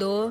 2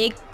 1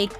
1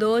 2